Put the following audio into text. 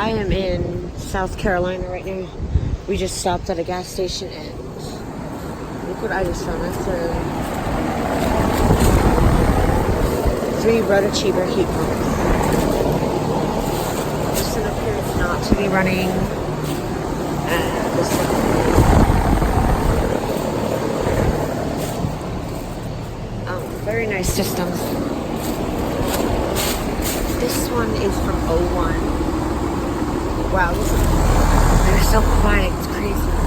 I am in South Carolina right now. We just stopped at a gas station and look what I just found. That's a 3 Rotochiba heat pumps. This one appears not to be running. This one. Very nice systems. This one is from '01. Wow, they're so quiet. It's crazy.